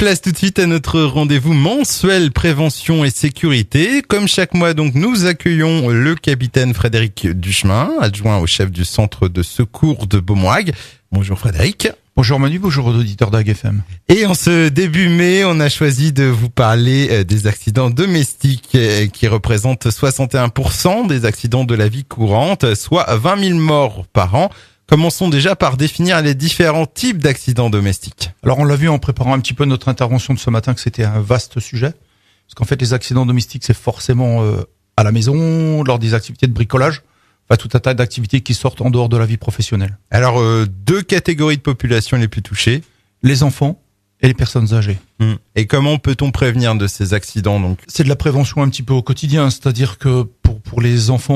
Place tout de suite à notre rendez-vous mensuel prévention et sécurité. Comme chaque mois, donc, nous accueillons le capitaine Frédéric Duchemin, adjoint au chef du centre de secours de Beaumoig. Bonjour Frédéric. Bonjour Manu, bonjour aux auditeurs d'AG FM. Et en ce début mai, on a choisi de vous parler des accidents domestiques qui représentent 61% des accidents de la vie courante, soit 20 000 morts par an. Commençons déjà par définir les différents types d'accidents domestiques. Alors on l'a vu en préparant un petit peu notre intervention de ce matin que c'était un vaste sujet. Parce qu'en fait les accidents domestiques c'est forcément à la maison, lors des activités de bricolage, enfin tout un tas d'activités qui sortent en dehors de la vie professionnelle. Alors deux catégories de population les plus touchées. Les enfants et les personnes âgées. Et comment peut-on prévenir de ces accidents donc? C'est de la prévention un petit peu au quotidien, c'est-à-dire que pour les enfants,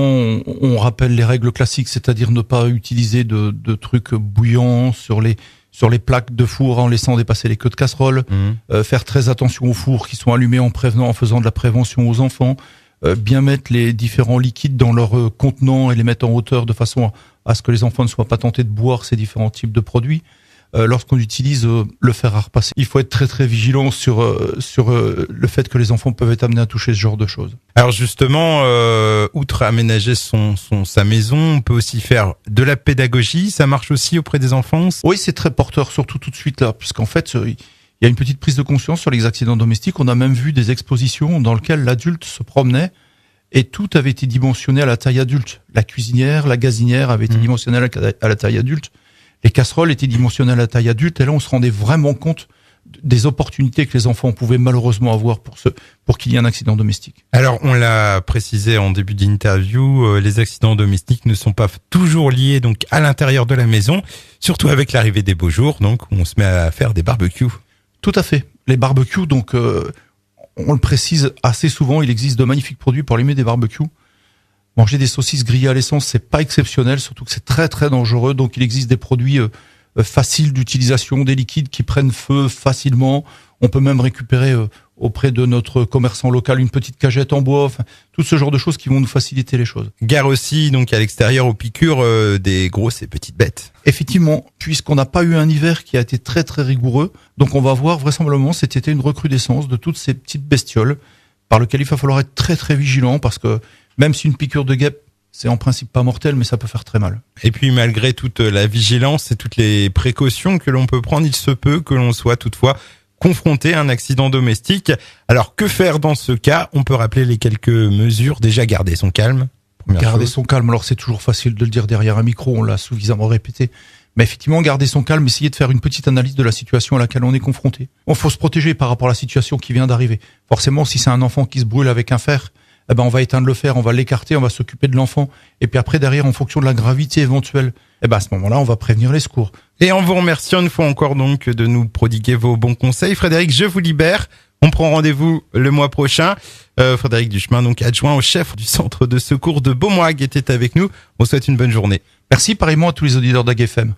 on rappelle les règles classiques, c'est-à-dire ne pas utiliser de trucs bouillants sur les plaques de four en laissant dépasser les queues de casserole, faire très attention aux fours qui sont allumés en prévenant, en faisant de la prévention aux enfants, bien mettre les différents liquides dans leur contenant et les mettre en hauteur de façon à ce que les enfants ne soient pas tentés de boire ces différents types de produits. Lorsqu'on utilise le fer à repasser, il faut être très très vigilant sur le fait que les enfants peuvent être amenés à toucher ce genre de choses. Alors justement, outre aménager sa maison, on peut aussi faire de la pédagogie. Ça marche aussi auprès des enfants? Oui, c'est très porteur, surtout tout de suite là, puisqu'en fait, il y a une petite prise de conscience sur les accidents domestiques. On a même vu des expositions dans lesquelles l'adulte se promenait et tout avait été dimensionné à la taille adulte. La cuisinière, la gazinière avait été dimensionnée à la taille adulte. Les casseroles étaient dimensionnées à la taille adulte et là on se rendait vraiment compte des opportunités que les enfants pouvaient malheureusement avoir pour qu'il y ait un accident domestique. Alors on l'a précisé en début d'interview, les accidents domestiques ne sont pas toujours liés donc à l'intérieur de la maison, surtout avec l'arrivée des beaux jours, donc on se met à faire des barbecues. Tout à fait. Les barbecues, donc on le précise assez souvent, il existe de magnifiques produits pour allumer des barbecues. Manger des saucisses grillées à l'essence, c'est pas exceptionnel, surtout que c'est très très dangereux. Donc il existe des produits faciles d'utilisation, des liquides qui prennent feu facilement. On peut même récupérer auprès de notre commerçant local une petite cagette en bois, enfin, tout ce genre de choses qui vont nous faciliter les choses. Gare aussi donc à l'extérieur aux piqûres des grosses et petites bêtes. Effectivement, puisqu'on n'a pas eu un hiver qui a été très très rigoureux, donc on va voir vraisemblablement cet été une recrudescence de toutes ces petites bestioles par lequel il va falloir être très très vigilant parce que même si une piqûre de guêpe, c'est en principe pas mortel, mais ça peut faire très mal. Et puis malgré toute la vigilance et toutes les précautions que l'on peut prendre, il se peut que l'on soit toutefois confronté à un accident domestique. Alors que faire dans ce cas? On peut rappeler les quelques mesures. Déjà garder son calme. Garder son calme, alors c'est toujours facile de le dire derrière un micro, on l'a suffisamment répété. Mais effectivement, garder son calme, essayer de faire une petite analyse de la situation à laquelle on est confronté. On faut se protéger par rapport à la situation qui vient d'arriver. Forcément, si c'est un enfant qui se brûle avec un fer, eh ben on va éteindre le fer, on va l'écarter, on va s'occuper de l'enfant. Et puis après, derrière, en fonction de la gravité éventuelle, eh ben à ce moment-là, on va prévenir les secours. Et en vous remerciant une fois encore donc de nous prodiguer vos bons conseils. Frédéric, je vous libère. On prend rendez-vous le mois prochain. Frédéric Duchemin, donc adjoint au chef du centre de secours de Beaumoig, était avec nous. On vous souhaite une bonne journée. Merci pareillement à tous les auditeurs d'AG FM.